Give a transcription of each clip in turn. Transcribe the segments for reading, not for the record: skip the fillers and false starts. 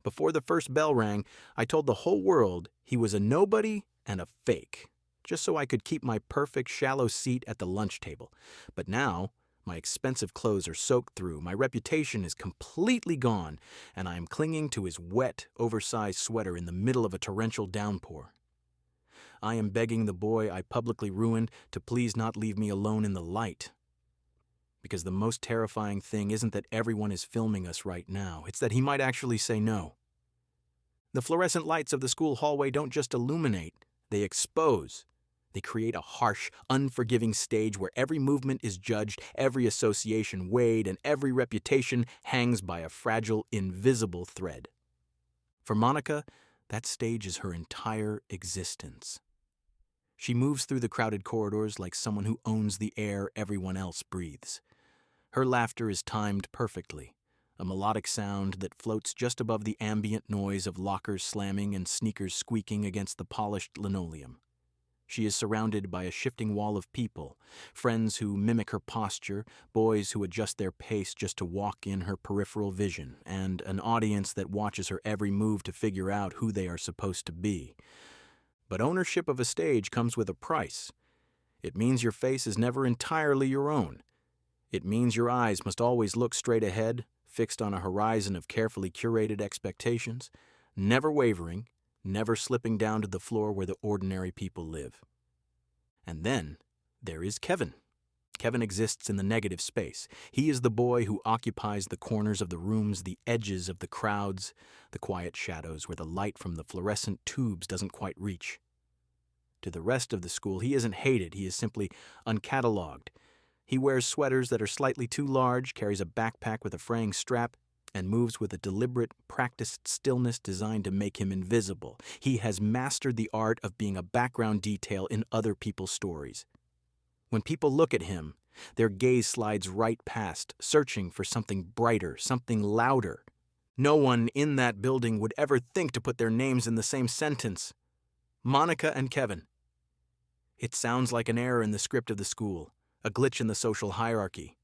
Before the first bell rang, I told the whole world he was a nobody and a fake, just so I could keep my perfect shallow seat at the lunch table. But now, my expensive clothes are soaked through, my reputation is completely gone, and I am clinging to his wet, oversized sweater in the middle of a torrential downpour. I am begging the boy I publicly ruined to please not leave me alone in the light. Because the most terrifying thing isn't that everyone is filming us right now, it's that he might actually say no. The fluorescent lights of the school hallway don't just illuminate, they expose. They create a harsh, unforgiving stage where every movement is judged, every association weighed, and every reputation hangs by a fragile, invisible thread. For Monica, that stage is her entire existence. She moves through the crowded corridors like someone who owns the air everyone else breathes. Her laughter is timed perfectly, a melodic sound that floats just above the ambient noise of lockers slamming and sneakers squeaking against the polished linoleum. She is surrounded by a shifting wall of people, friends who mimic her posture, boys who adjust their pace just to walk in her peripheral vision, and an audience that watches her every move to figure out who they are supposed to be. But ownership of a stage comes with a price. It means your face is never entirely your own. It means your eyes must always look straight ahead, fixed on a horizon of carefully curated expectations, never wavering, never slipping down to the floor where the ordinary people live. And then there is Kevin. Kevin exists in the negative space. He is the boy who occupies the corners of the rooms, the edges of the crowds, the quiet shadows where the light from the fluorescent tubes doesn't quite reach. To the rest of the school, he isn't hated, he is simply uncatalogued. He wears sweaters that are slightly too large, carries a backpack with a fraying strap, and moves with a deliberate, practiced stillness designed to make him invisible. He has mastered the art of being a background detail in other people's stories. When people look at him, their gaze slides right past, searching for something brighter, something louder. No one in that building would ever think to put their names in the same sentence. Monica and Kevin. It sounds like an error in the script of the school, a glitch in the social hierarchy.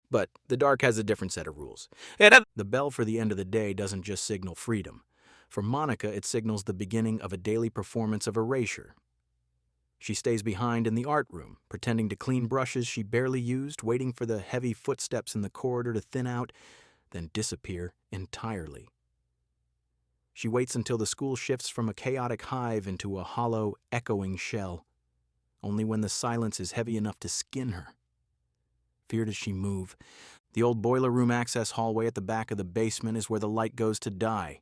But the dark has a different set of rules. The bell for the end of the day doesn't just signal freedom. For Monica, it signals the beginning of a daily performance of erasure. She stays behind in the art room, pretending to clean brushes she barely used, waiting for the heavy footsteps in the corridor to thin out, then disappear entirely. She waits until the school shifts from a chaotic hive into a hollow, echoing shell. Only when the silence is heavy enough to skin her. Feared as she move, the old boiler room access hallway at the back of the basement is where the light goes to die.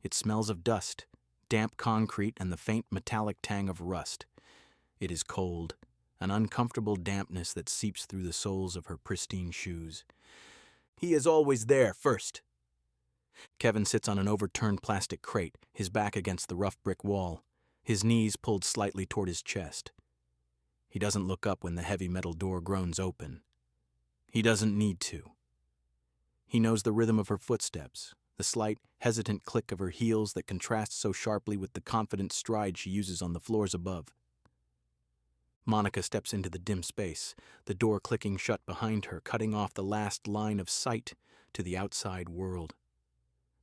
It smells of dust, damp concrete, and the faint metallic tang of rust. It is cold, an uncomfortable dampness that seeps through the soles of her pristine shoes. He is always there first. Kevin sits on an overturned plastic crate, his back against the rough brick wall, his knees pulled slightly toward his chest. He doesn't look up when the heavy metal door groans open. He doesn't need to. He knows the rhythm of her footsteps, the slight, hesitant click of her heels that contrasts so sharply with the confident stride she uses on the floors above. Monica steps into the dim space, the door clicking shut behind her, cutting off the last line of sight to the outside world.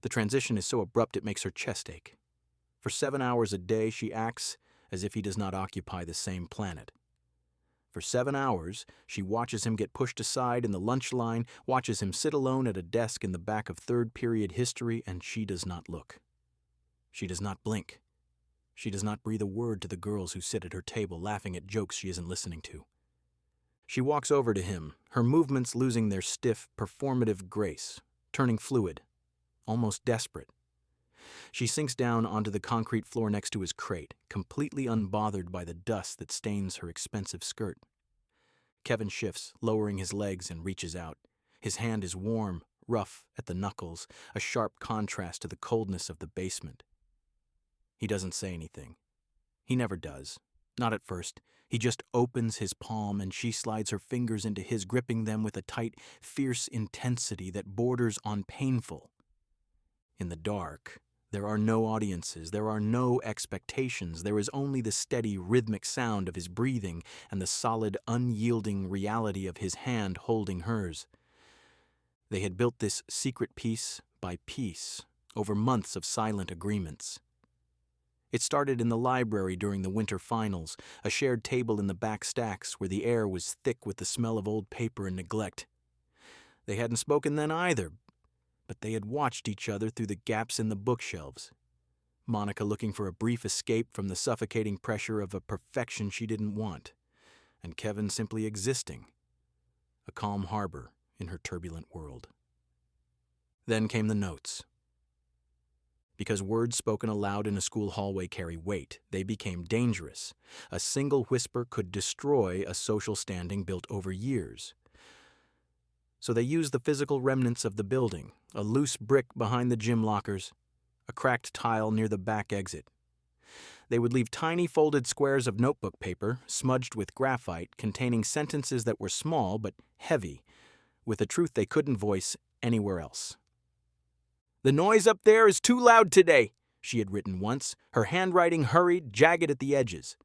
The transition is so abrupt it makes her chest ache. For 7 hours a day, she acts as if he does not occupy the same planet. For 7 hours, she watches him get pushed aside in the lunch line, watches him sit alone at a desk in the back of third-period history, and she does not look. She does not blink. She does not breathe a word to the girls who sit at her table, laughing at jokes she isn't listening to. She walks over to him, her movements losing their stiff, performative grace, turning fluid, almost desperate. She sinks down onto the concrete floor next to his crate, completely unbothered by the dust that stains her expensive skirt. Kevin shifts, lowering his legs, and reaches out. His hand is warm, rough at the knuckles, a sharp contrast to the coldness of the basement. He doesn't say anything. He never does. Not at first. He just opens his palm and she slides her fingers into his, gripping them with a tight, fierce intensity that borders on painful. In the dark, there are no audiences, there are no expectations, there is only the steady, rhythmic sound of his breathing and the solid, unyielding reality of his hand holding hers. They had built this secret piece by piece, over months of silent agreements. It started in the library during the winter finals, a shared table in the back stacks where the air was thick with the smell of old paper and neglect. They hadn't spoken then either, but they had watched each other through the gaps in the bookshelves. Monica looking for a brief escape from the suffocating pressure of a perfection she didn't want, and Kevin simply existing, a calm harbor in her turbulent world. Then came the notes. Because words spoken aloud in a school hallway carry weight, they became dangerous. A single whisper could destroy a social standing built over years. So they used the physical remnants of the building, a loose brick behind the gym lockers, a cracked tile near the back exit. They would leave tiny folded squares of notebook paper, smudged with graphite, containing sentences that were small but heavy, with a truth they couldn't voice anywhere else. "The noise up there is too loud today," she had written once, her handwriting hurried, jagged at the edges.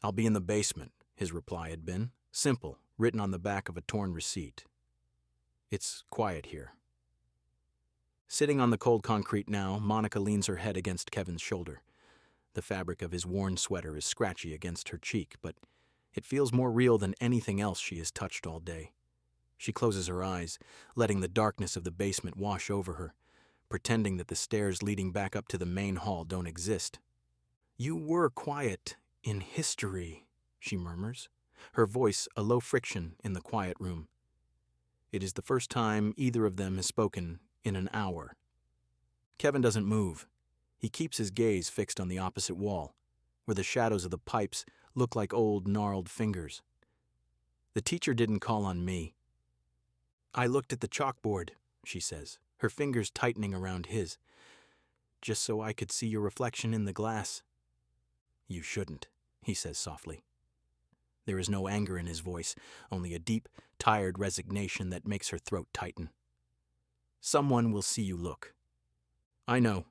"I'll be in the basement," his reply had been, simple, written on the back of a torn receipt. "It's quiet here." Sitting on the cold concrete now, Monica leans her head against Kevin's shoulder. The fabric of his worn sweater is scratchy against her cheek, but it feels more real than anything else she has touched all day. She closes her eyes, letting the darkness of the basement wash over her, pretending that the stairs leading back up to the main hall don't exist. "You were quiet in history," she murmurs, her voice a low friction in the quiet room. It is the first time either of them has spoken in an hour. Kevin doesn't move. He keeps his gaze fixed on the opposite wall, where the shadows of the pipes look like old, gnarled fingers. "The teacher didn't call on me. I looked at the chalkboard," she says, her fingers tightening around his, "just so I could see your reflection in the glass." "You shouldn't," he says softly. There is no anger in his voice, only a deep, tired resignation that makes her throat tighten. "Someone will see you look." "I know."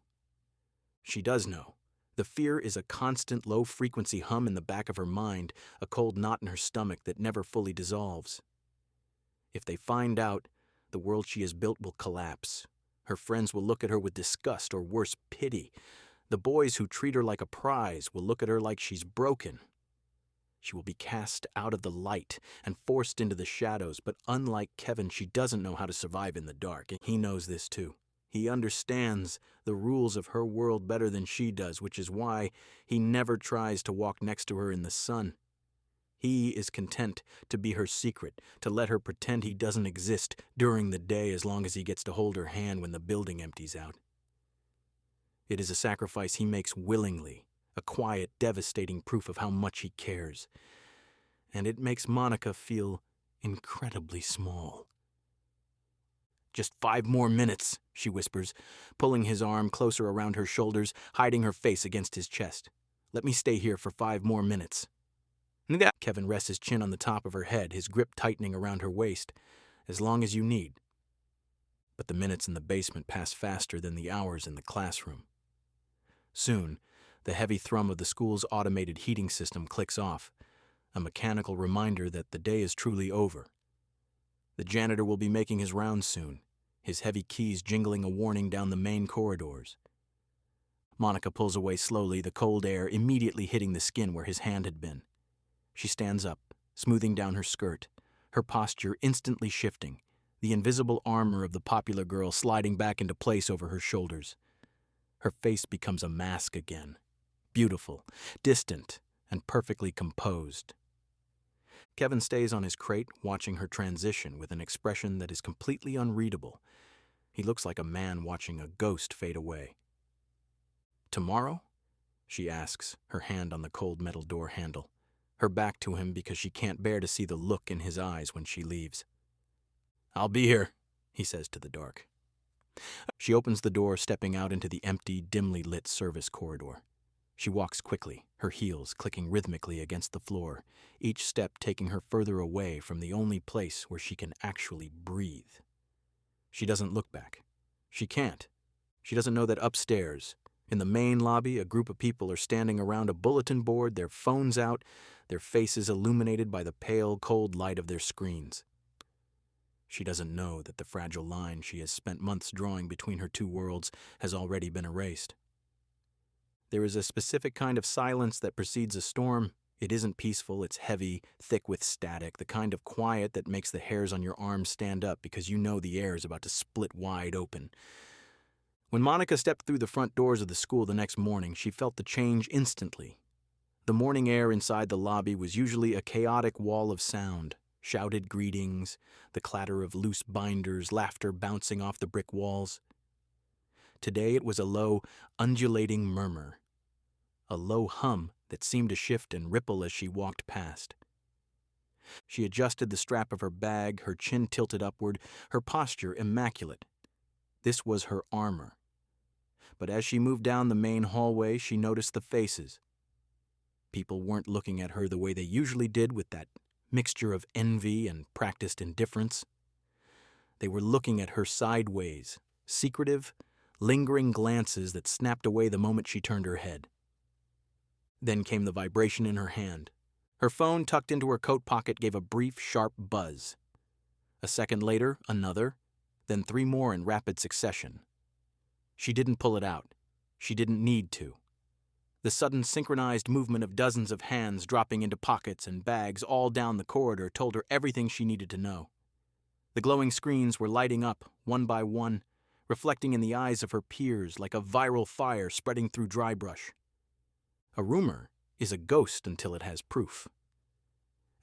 She does know. The fear is a constant low-frequency hum in the back of her mind, a cold knot in her stomach that never fully dissolves. If they find out, the world she has built will collapse. Her friends will look at her with disgust or worse, pity. The boys who treat her like a prize will look at her like she's broken. She will be cast out of the light and forced into the shadows, but unlike Kevin, she doesn't know how to survive in the dark, and he knows this too. He understands the rules of her world better than she does, which is why he never tries to walk next to her in the sun. He is content to be her secret, to let her pretend he doesn't exist during the day as long as he gets to hold her hand when the building empties out. It is a sacrifice he makes willingly, a quiet, devastating proof of how much he cares. And it makes Monica feel incredibly small. "Just 5 more minutes," she whispers, pulling his arm closer around her shoulders, hiding her face against his chest. "Let me stay here for 5 more minutes." Kevin rests his chin on the top of her head, his grip tightening around her waist. "As long as you need." But the minutes in the basement pass faster than the hours in the classroom. Soon, the heavy thrum of the school's automated heating system clicks off, a mechanical reminder that the day is truly over. The janitor will be making his rounds soon, his heavy keys jingling a warning down the main corridors. Monica pulls away slowly, the cold air immediately hitting the skin where his hand had been. She stands up, smoothing down her skirt, her posture instantly shifting, the invisible armor of the popular girl sliding back into place over her shoulders. Her face becomes a mask again, beautiful, distant, and perfectly composed. Kevin stays on his crate, watching her transition with an expression that is completely unreadable. He looks like a man watching a ghost fade away. "Tomorrow?" she asks, her hand on the cold metal door handle, her back to him because she can't bear to see the look in his eyes when she leaves. "I'll be here," he says to the dark. She opens the door, stepping out into the empty, dimly lit service corridor. She walks quickly, her heels clicking rhythmically against the floor, each step taking her further away from the only place where she can actually breathe. She doesn't look back. She can't. She doesn't know that upstairs, in the main lobby, a group of people are standing around a bulletin board, their phones out, their faces illuminated by the pale, cold light of their screens. She doesn't know that the fragile line she has spent months drawing between her two worlds has already been erased. There is a specific kind of silence that precedes a storm. It isn't peaceful, it's heavy, thick with static, the kind of quiet that makes the hairs on your arms stand up because you know the air is about to split wide open. When Monica stepped through the front doors of the school the next morning, she felt the change instantly. The morning air inside the lobby was usually a chaotic wall of sound. Shouted greetings, the clatter of loose binders, laughter bouncing off the brick walls. Today it was a low, undulating murmur, a low hum that seemed to shift and ripple as she walked past. She adjusted the strap of her bag, her chin tilted upward, her posture immaculate. This was her armor. But as she moved down the main hallway, she noticed the faces. People weren't looking at her the way they usually did, with that mixture of envy and practiced indifference. They were looking at her sideways, secretive, lingering glances that snapped away the moment she turned her head. Then came the vibration in her hand. Her phone tucked into her coat pocket gave a brief, sharp buzz. A second later, another, then 3 more in rapid succession. She didn't pull it out. She didn't need to. The sudden synchronized movement of dozens of hands dropping into pockets and bags all down the corridor told her everything she needed to know. The glowing screens were lighting up, one by one, reflecting in the eyes of her peers like a viral fire spreading through dry brush. A rumor is a ghost until it has proof.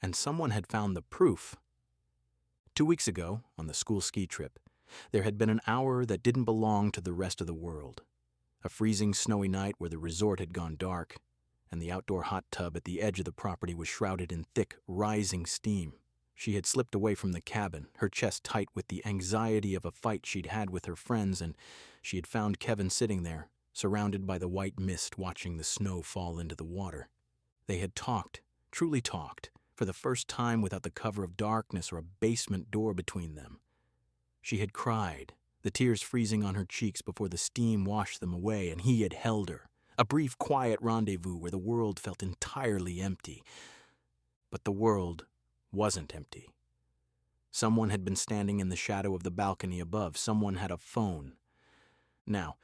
And someone had found the proof. 2 weeks ago, on the school ski trip, there had been an hour that didn't belong to the rest of the world. A freezing snowy night where the resort had gone dark, and the outdoor hot tub at the edge of the property was shrouded in thick, rising steam. She had slipped away from the cabin, her chest tight with the anxiety of a fight she'd had with her friends, and she had found Kevin sitting there, surrounded by the white mist, watching the snow fall into the water. They had talked, truly talked, for the first time without the cover of darkness or a basement door between them. She had cried, the tears freezing on her cheeks before the steam washed them away, and he had held her. A brief, quiet rendezvous where the world felt entirely empty. But the world wasn't empty. Someone had been standing in the shadow of the balcony above. Someone had a phone. Now,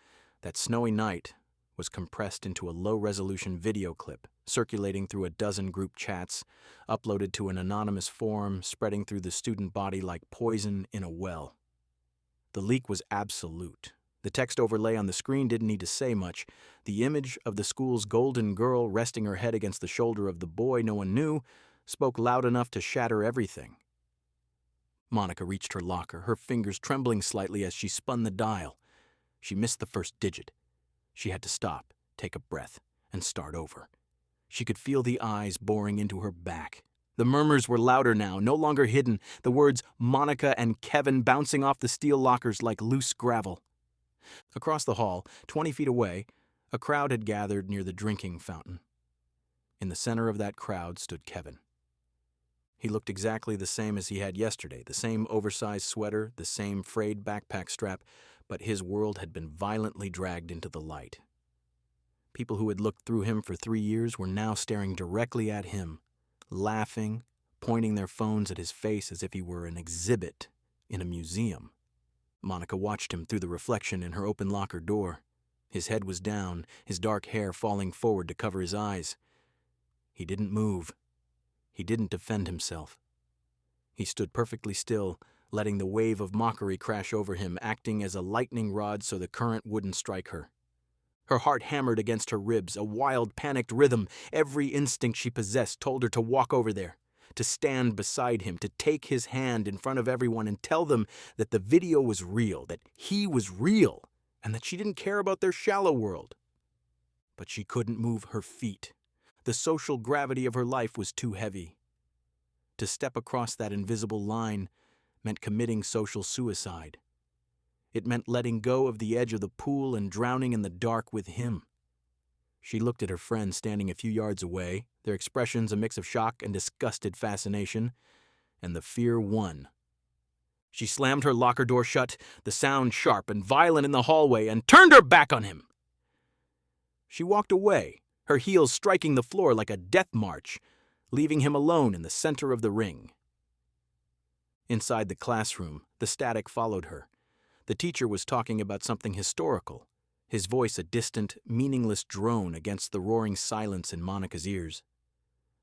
that snowy night was compressed into a low-resolution video clip, circulating through a dozen group chats, uploaded to an anonymous forum, spreading through the student body like poison in a well. The leak was absolute. The text overlay on the screen didn't need to say much. The image of the school's golden girl resting her head against the shoulder of the boy no one knew spoke loud enough to shatter everything. Monica reached her locker, her fingers trembling slightly as she spun the dial. She missed the first digit. She had to stop, take a breath, and start over. She could feel the eyes boring into her back. The murmurs were louder now, no longer hidden, the words Monica and Kevin bouncing off the steel lockers like loose gravel. Across the hall, 20 feet away, a crowd had gathered near the drinking fountain. In the center of that crowd stood Kevin. He looked exactly the same as he had yesterday, the same oversized sweater, the same frayed backpack strap, but his world had been violently dragged into the light. People who had looked through him for 3 years were now staring directly at him, laughing, pointing their phones at his face as if he were an exhibit in a museum. Monica watched him through the reflection in her open locker door. His head was down, his dark hair falling forward to cover his eyes. He didn't move. He didn't defend himself. He stood perfectly still, letting the wave of mockery crash over him, acting as a lightning rod so the current wouldn't strike her. Her heart hammered against her ribs, a wild, panicked rhythm. Every instinct she possessed told her to walk over there, to stand beside him, to take his hand in front of everyone and tell them that the video was real, that he was real, and that she didn't care about their shallow world. But she couldn't move her feet. The social gravity of her life was too heavy. To step across that invisible line meant committing social suicide. It meant letting go of the edge of the pool and drowning in the dark with him. She looked at her friends standing a few yards away, their expressions a mix of shock and disgusted fascination, and the fear won. She slammed her locker door shut, the sound sharp and violent in the hallway, and turned her back on him. She walked away, her heels striking the floor like a death march, leaving him alone in the center of the ring. Inside the classroom, the static followed her. The teacher was talking about something historical, his voice a distant, meaningless drone against the roaring silence in Monica's ears.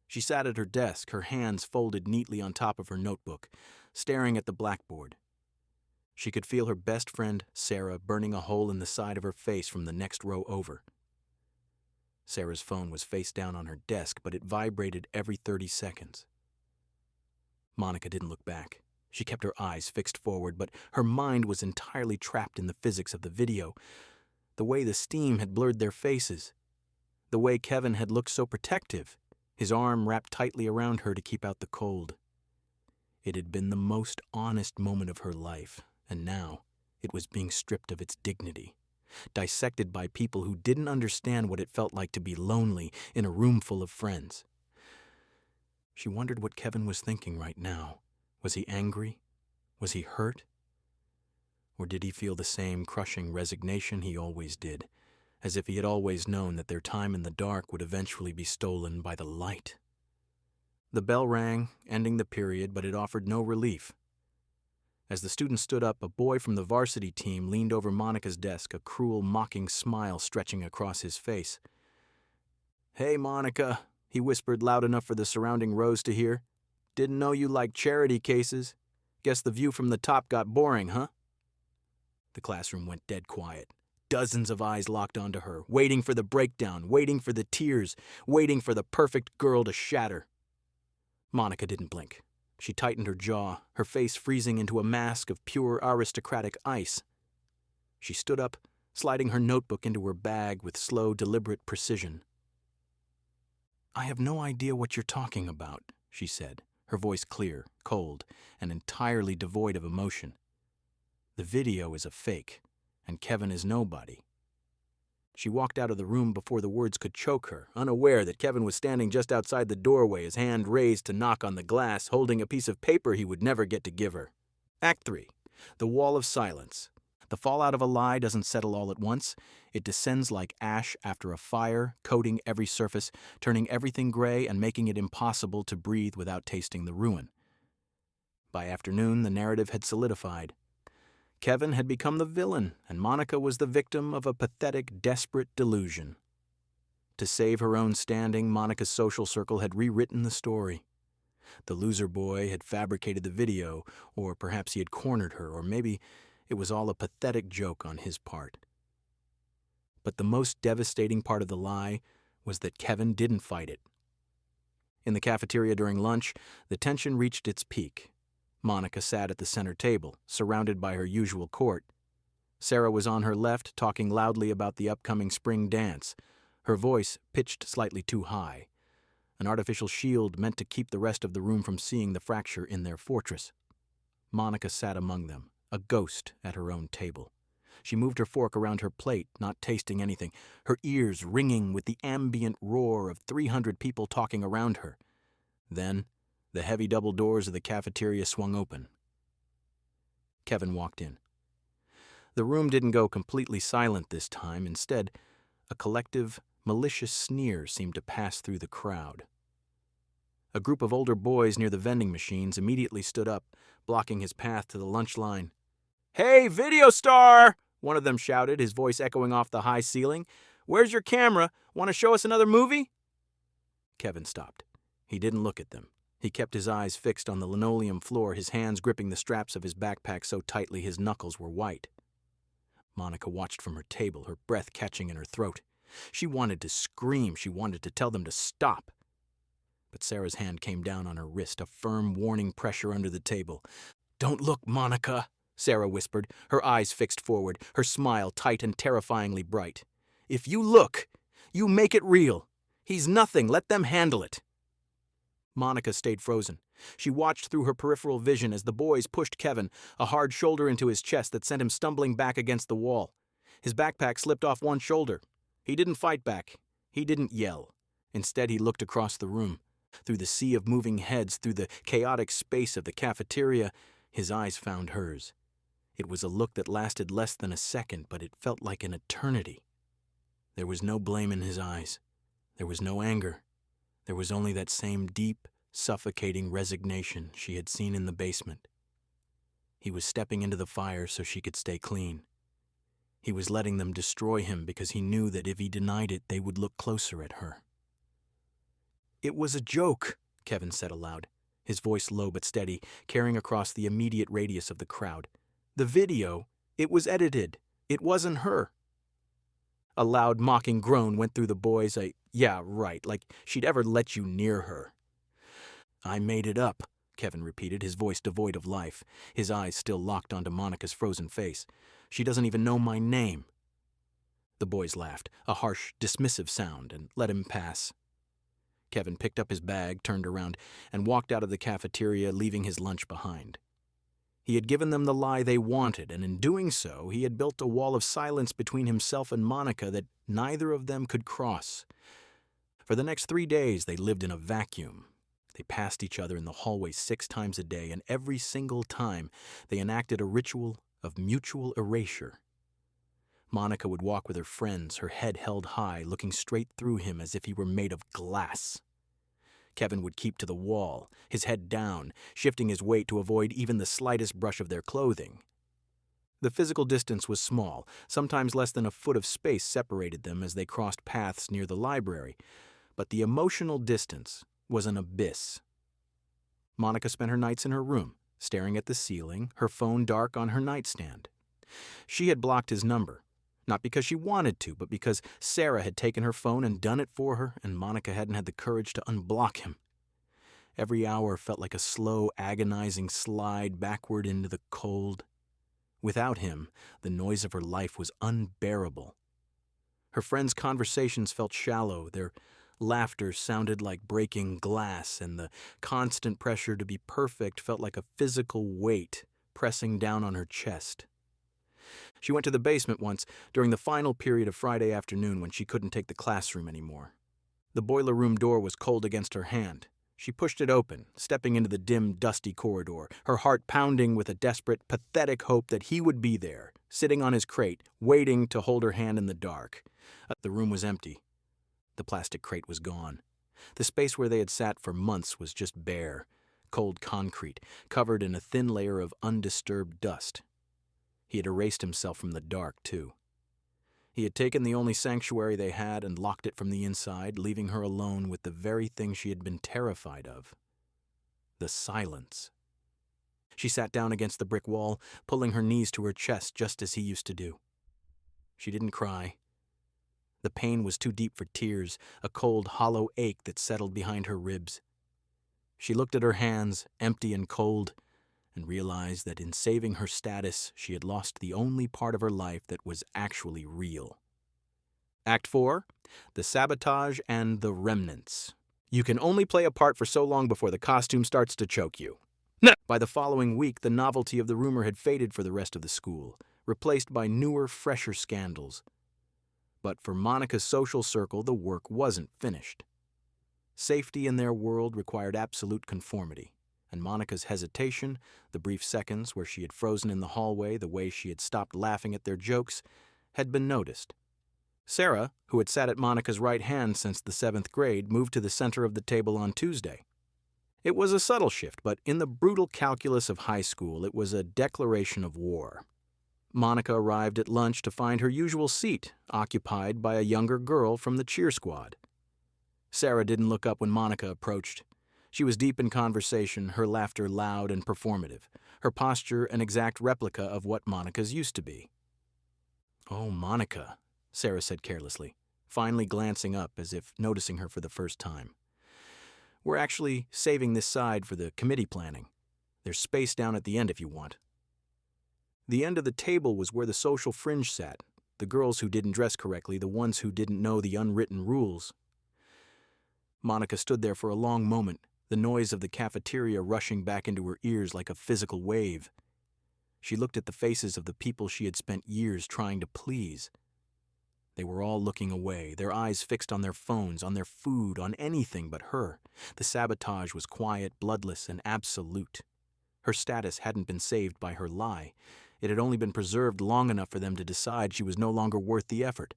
She sat at her desk, her hands folded neatly on top of her notebook, staring at the blackboard. She could feel her best friend, Sarah, burning a hole in the side of her face from the next row over. Sarah's phone was face down on her desk, but it vibrated every 30 seconds. Monica didn't look back. She kept her eyes fixed forward, but her mind was entirely trapped in the physics of the video, the way the steam had blurred their faces, the way Kevin had looked so protective, his arm wrapped tightly around her to keep out the cold. It had been the most honest moment of her life, and now it was being stripped of its dignity, dissected by people who didn't understand what it felt like to be lonely in a room full of friends. She wondered what Kevin was thinking right now. Was he angry? Was he hurt? Or did he feel the same crushing resignation he always did, as if he had always known that their time in the dark would eventually be stolen by the light? The bell rang, ending the period, but it offered no relief. As the students stood up, a boy from the varsity team leaned over Monica's desk, a cruel, mocking smile stretching across his face. "Hey, Monica," he whispered loud enough for the surrounding rows to hear. "Didn't know you liked charity cases. Guess the view from the top got boring, huh?" The classroom went dead quiet. Dozens of eyes locked onto her, waiting for the breakdown, waiting for the tears, waiting for the perfect girl to shatter. Monica didn't blink. She tightened her jaw, her face freezing into a mask of pure aristocratic ice. She stood up, sliding her notebook into her bag with slow, deliberate precision. "I have no idea what you're talking about," she said, her voice clear, cold, and entirely devoid of emotion. "The video is a fake, and Kevin is nobody." She walked out of the room before the words could choke her, unaware that Kevin was standing just outside the doorway, his hand raised to knock on the glass, holding a piece of paper he would never get to give her. Act 3. The Wall of Silence. The fallout of a lie doesn't settle all at once. It descends like ash after a fire, coating every surface, turning everything gray and making it impossible to breathe without tasting the ruin. By afternoon, the narrative had solidified. Kevin had become the villain, and Monica was the victim of a pathetic, desperate delusion. To save her own standing, Monica's social circle had rewritten the story. The loser boy had fabricated the video, or perhaps he had cornered her, or maybe it was all a pathetic joke on his part. But the most devastating part of the lie was that Kevin didn't fight it. In the cafeteria during lunch, the tension reached its peak. Monica sat at the center table, surrounded by her usual court. Sarah was on her left, talking loudly about the upcoming spring dance, her voice pitched slightly too high, an artificial shield meant to keep the rest of the room from seeing the fracture in their fortress. Monica sat among them, a ghost at her own table. She moved her fork around her plate, not tasting anything, her ears ringing with the ambient roar of 300 people talking around her. Then, the heavy double doors of the cafeteria swung open. Kevin walked in. The room didn't go completely silent this time. Instead, a collective, malicious sneer seemed to pass through the crowd. A group of older boys near the vending machines immediately stood up, blocking his path to the lunch line. "Hey, video star!" one of them shouted, his voice echoing off the high ceiling. "Where's your camera? Want to show us another movie?" Kevin stopped. He didn't look at them. He kept his eyes fixed on the linoleum floor, his hands gripping the straps of his backpack so tightly his knuckles were white. Monica watched from her table, her breath catching in her throat. She wanted to scream. She wanted to tell them to stop. But Sarah's hand came down on her wrist, a firm, warning pressure under the table. "Don't look, Monica," Sarah whispered, her eyes fixed forward, her smile tight and terrifyingly bright. "If you look, you make it real. He's nothing. Let them handle it." Monica stayed frozen. She watched through her peripheral vision as the boys pushed Kevin, a hard shoulder into his chest that sent him stumbling back against the wall. His backpack slipped off one shoulder. He didn't fight back. He didn't yell. Instead, he looked across the room. Through the sea of moving heads, through the chaotic space of the cafeteria, his eyes found hers. It was a look that lasted less than a second, but it felt like an eternity. There was no blame in his eyes. There was no anger. There was only that same deep, suffocating resignation she had seen in the basement. He was stepping into the fire so she could stay clean. He was letting them destroy him because he knew that if he denied it, they would look closer at her. "It was a joke," Kevin said aloud, his voice low but steady, carrying across the immediate radius of the crowd. "The video, it was edited. It wasn't her." A loud, mocking groan went through the boys. Yeah, right, like she'd ever let you near her. "I made it up," Kevin repeated, his voice devoid of life, his eyes still locked onto Monica's frozen face. "She doesn't even know my name." The boys laughed, a harsh, dismissive sound, and let him pass. Kevin picked up his bag, turned around, and walked out of the cafeteria, leaving his lunch behind. He had given them the lie they wanted, and in doing so, he had built a wall of silence between himself and Monica that neither of them could cross. For the next 3 days, they lived in a vacuum. They passed each other in the hallway 6 times a day, and every single time, they enacted a ritual of mutual erasure. Monica would walk with her friends, her head held high, looking straight through him as if he were made of glass. Kevin would keep to the wall, his head down, shifting his weight to avoid even the slightest brush of their clothing. The physical distance was small, sometimes less than a foot of space separated them as they crossed paths near the library, but the emotional distance was an abyss. Monica spent her nights in her room, staring at the ceiling, her phone dark on her nightstand. She had blocked his number, not because she wanted to, but because Sarah had taken her phone and done it for her, and Monica hadn't had the courage to unblock him. Every hour felt like a slow, agonizing slide backward into the cold. Without him, the noise of her life was unbearable. Her friends' conversations felt shallow, their laughter sounded like breaking glass, and the constant pressure to be perfect felt like a physical weight pressing down on her chest. She went to the basement once during the final period of Friday afternoon when she couldn't take the classroom anymore. The boiler room door was cold against her hand. She pushed it open, stepping into the dim, dusty corridor, her heart pounding with a desperate, pathetic hope that he would be there, sitting on his crate, waiting to hold her hand in the dark. The room was empty. The plastic crate was gone. The space where they had sat for months was just bare, cold concrete, covered in a thin layer of undisturbed dust. He had erased himself from the dark, too. He had taken the only sanctuary they had and locked it from the inside, leaving her alone with the very thing she had been terrified of: the silence. She sat down against the brick wall, pulling her knees to her chest just as he used to do. She didn't cry. The pain was too deep for tears, a cold, hollow ache that settled behind her ribs. She looked at her hands, empty and cold, and realized that in saving her status, she had lost the only part of her life that was actually real. Act 4, The Sabotage and the Remnants. You can only play a part for so long before the costume starts to choke you. By the following week, the novelty of the rumor had faded for the rest of the school, replaced by newer, fresher scandals. But for Monica's social circle, the work wasn't finished. Safety in their world required absolute conformity, and Monica's hesitation, the brief seconds where she had frozen in the hallway, the way she had stopped laughing at their jokes, had been noticed. Sarah, who had sat at Monica's right hand since the 7th grade, moved to the center of the table on Tuesday. It was a subtle shift, but in the brutal calculus of high school, it was a declaration of war. Monica arrived at lunch to find her usual seat occupied by a younger girl from the cheer squad. Sarah didn't look up when Monica approached. She was deep in conversation, her laughter loud and performative, her posture an exact replica of what Monica's used to be. "Oh, Monica," Sarah said carelessly, finally glancing up as if noticing her for the first time. "We're actually saving this side for the committee planning. There's space down at the end if you want." The end of the table was where the social fringe sat, the girls who didn't dress correctly, the ones who didn't know the unwritten rules. Monica stood there for a long moment, the noise of the cafeteria rushing back into her ears like a physical wave. She looked at the faces of the people she had spent years trying to please. They were all looking away, their eyes fixed on their phones, on their food, on anything but her. The sabotage was quiet, bloodless, and absolute. Her status hadn't been saved by her lie. It had only been preserved long enough for them to decide she was no longer worth the effort.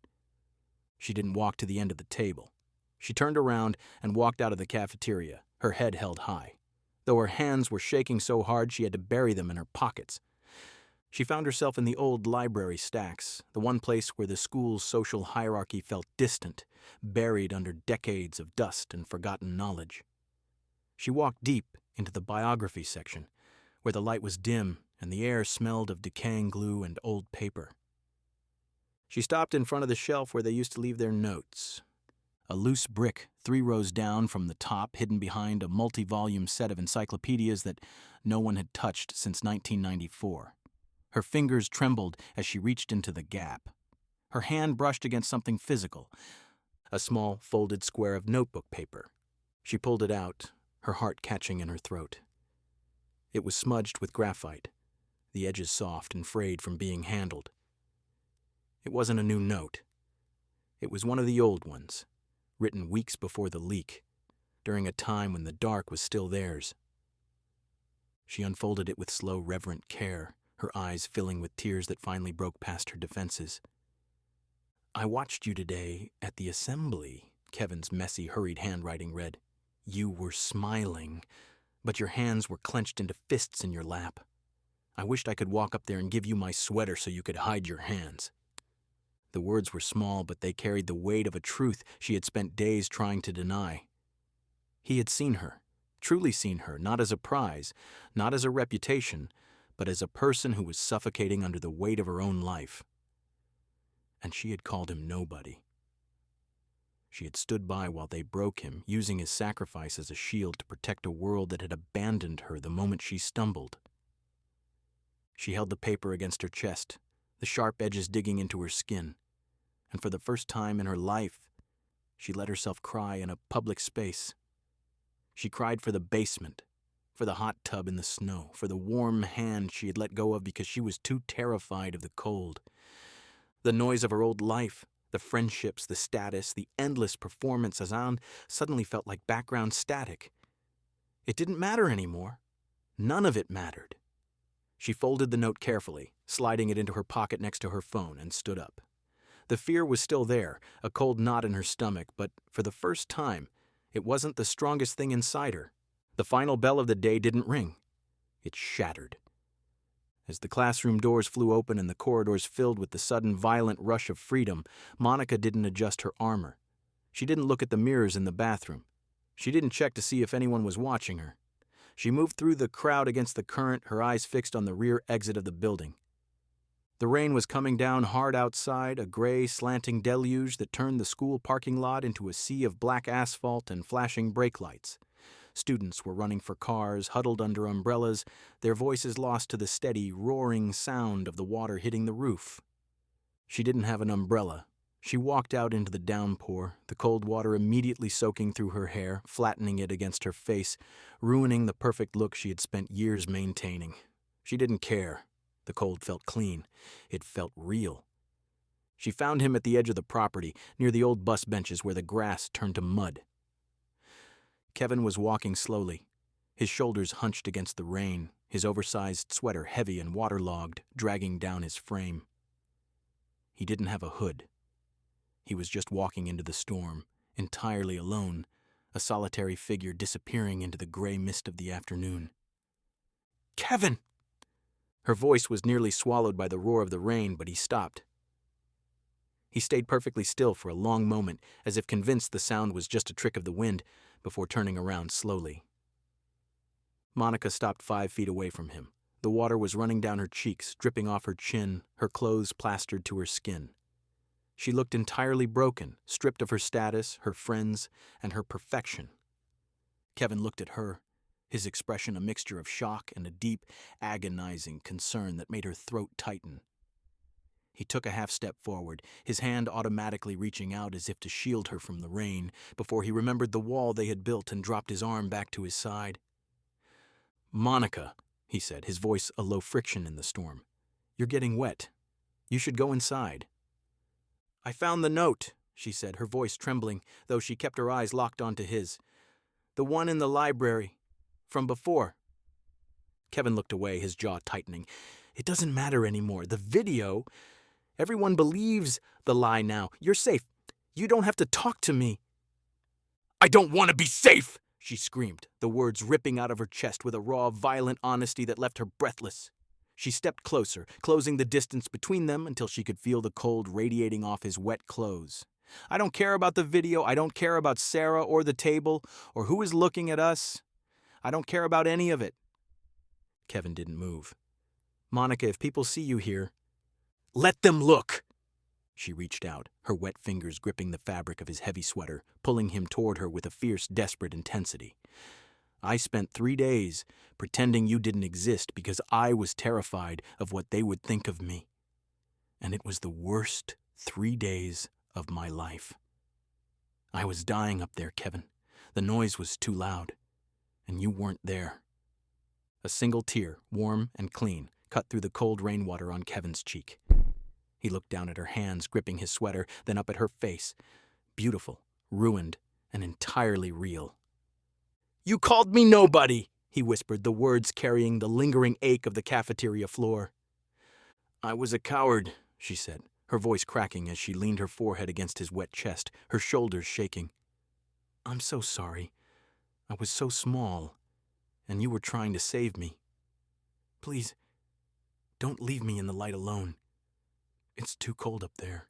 She didn't walk to the end of the table. She turned around and walked out of the cafeteria, her head held high, though her hands were shaking so hard she had to bury them in her pockets. She found herself in the old library stacks, the one place where the school's social hierarchy felt distant, buried under decades of dust and forgotten knowledge. She walked deep into the biography section, where the light was dim and the air smelled of decaying glue and old paper. She stopped in front of the shelf where they used to leave their notes. A loose brick 3 rows down from the top, hidden behind a multi-volume set of encyclopedias that no one had touched since 1994. Her fingers trembled as she reached into the gap. Her hand brushed against something physical, a small folded square of notebook paper. She pulled it out, her heart catching in her throat. It was smudged with graphite, the edges soft and frayed from being handled. It wasn't a new note. It was one of the old ones, written weeks before the leak, during a time when the dark was still theirs. She unfolded it with slow, reverent care, her eyes filling with tears that finally broke past her defenses. "I watched you today at the assembly," Kevin's messy, hurried handwriting read. "You were smiling, but your hands were clenched into fists in your lap. I wished I could walk up there and give you my sweater so you could hide your hands." The words were small, but they carried the weight of a truth she had spent days trying to deny. He had seen her, truly seen her, not as a prize, not as a reputation, but as a person who was suffocating under the weight of her own life. And she had called him nobody. She had stood by while they broke him, using his sacrifice as a shield to protect a world that had abandoned her the moment she stumbled. She held the paper against her chest, the sharp edges digging into her skin, and for the first time in her life, she let herself cry in a public space. She cried for the basement, for the hot tub in the snow, for the warm hand she had let go of because she was too terrified of the cold. The noise of her old life, the friendships, the status, the endless performance suddenly felt like background static. It didn't matter anymore. None of it mattered. She folded the note carefully, sliding it into her pocket next to her phone, and stood up. The fear was still there, a cold knot in her stomach, but for the first time, it wasn't the strongest thing inside her. The final bell of the day didn't ring. It shattered. As the classroom doors flew open and the corridors filled with the sudden violent rush of freedom, Monica didn't adjust her armor. She didn't look at the mirrors in the bathroom. She didn't check to see if anyone was watching her. She moved through the crowd against the current, her eyes fixed on the rear exit of the building. The rain was coming down hard outside, a gray, slanting deluge that turned the school parking lot into a sea of black asphalt and flashing brake lights. Students were running for cars, huddled under umbrellas, their voices lost to the steady, roaring sound of the water hitting the roof. She didn't have an umbrella. She walked out into the downpour, the cold water immediately soaking through her hair, flattening it against her face, ruining the perfect look she had spent years maintaining. She didn't care. The cold felt clean. It felt real. She found him at the edge of the property, near the old bus benches where the grass turned to mud. Kevin was walking slowly, his shoulders hunched against the rain, his oversized sweater heavy and waterlogged, dragging down his frame. He didn't have a hood. He was just walking into the storm, entirely alone, a solitary figure disappearing into the gray mist of the afternoon. "Kevin!" Her voice was nearly swallowed by the roar of the rain, but he stopped. He stayed perfectly still for a long moment, as if convinced the sound was just a trick of the wind, before turning around slowly. Monica stopped 5 feet away from him. The water was running down her cheeks, dripping off her chin, her clothes plastered to her skin. She looked entirely broken, stripped of her status, her friends, and her perfection. Kevin looked at her, his expression a mixture of shock and a deep, agonizing concern that made her throat tighten. He took a half-step forward, his hand automatically reaching out as if to shield her from the rain, before he remembered the wall they had built and dropped his arm back to his side. "Monica," he said, his voice a low friction in the storm. "You're getting wet. You should go inside." "I found the note," she said, her voice trembling, though she kept her eyes locked onto his. "The one in the library. From before." Kevin looked away, his jaw tightening. "It doesn't matter anymore. The video... Everyone believes the lie now. You're safe. You don't have to talk to me." "I don't want to be safe!" she screamed, the words ripping out of her chest with a raw, violent honesty that left her breathless. She stepped closer, closing the distance between them until she could feel the cold radiating off his wet clothes. I don't care about the video, I don't care about Sarah or the table, or who is looking at us. I don't care about any of it. Kevin didn't move. Monica, if people see you here, let them look! She reached out, her wet fingers gripping the fabric of his heavy sweater, pulling him toward her with a fierce, desperate intensity. I spent 3 days pretending you didn't exist because I was terrified of what they would think of me. And it was the worst 3 days of my life. I was dying up there, Kevin. The noise was too loud, and you weren't there. A single tear, warm and clean, cut through the cold rainwater on Kevin's cheek. He looked down at her hands gripping his sweater, then up at her face. Beautiful, ruined, and entirely real. You called me nobody, he whispered, the words carrying the lingering ache of the cafeteria floor. I was a coward, she said, her voice cracking as she leaned her forehead against his wet chest, her shoulders shaking. I'm so sorry. I was so small, and you were trying to save me. Please, don't leave me in the light alone. It's too cold up there.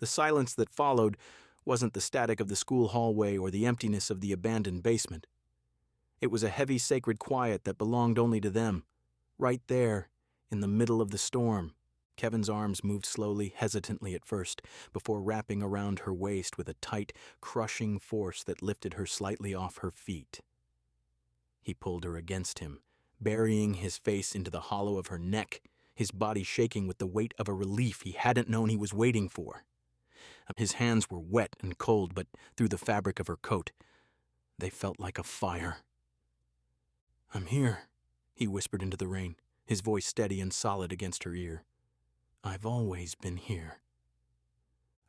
The silence that followed wasn't the static of the school hallway or the emptiness of the abandoned basement. It was a heavy, sacred quiet that belonged only to them, right there, in the middle of the storm. Kevin's arms moved slowly, hesitantly at first, before wrapping around her waist with a tight, crushing force that lifted her slightly off her feet. He pulled her against him, burying his face into the hollow of her neck, his body shaking with the weight of a relief he hadn't known he was waiting for. His hands were wet and cold, but through the fabric of her coat, they felt like a fire. I'm here, he whispered into the rain, his voice steady and solid against her ear. I've always been here.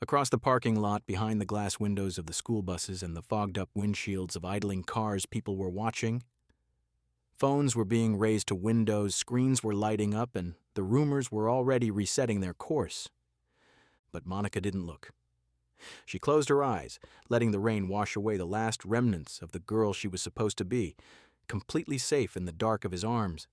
Across the parking lot, behind the glass windows of the school buses and the fogged-up windshields of idling cars people were watching, phones were being raised to windows, screens were lighting up, and the rumors were already resetting their course. But Monica didn't look. She closed her eyes, letting the rain wash away the last remnants of the girl she was supposed to be, completely safe in the dark of his arms.